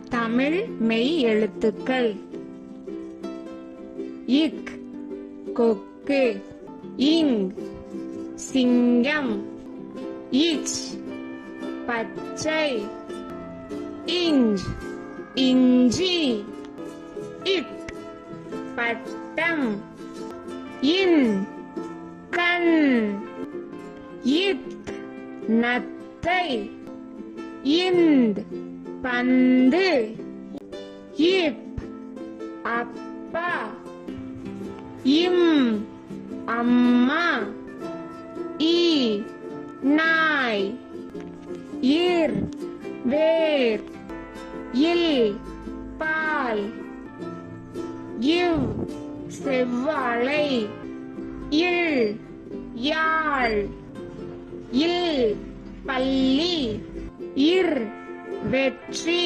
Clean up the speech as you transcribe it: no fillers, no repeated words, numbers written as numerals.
தமிழ் மெய் எழுத்துக்கள். இக் கொக்கு, இங் சிங்கம், இச் பச்சை, இஞ்ச் இஞ்சி, இப் பட்டம், இன் கண், இத் நத்தை, இந்த் பந்து, இப் அப்பா, இம் அம்மா, ஈ நாய், இர் வேர், இல் பால், இவ் செவ்வாழை, இல் யாழ், இல் பல்லி, இர் வெற்றி.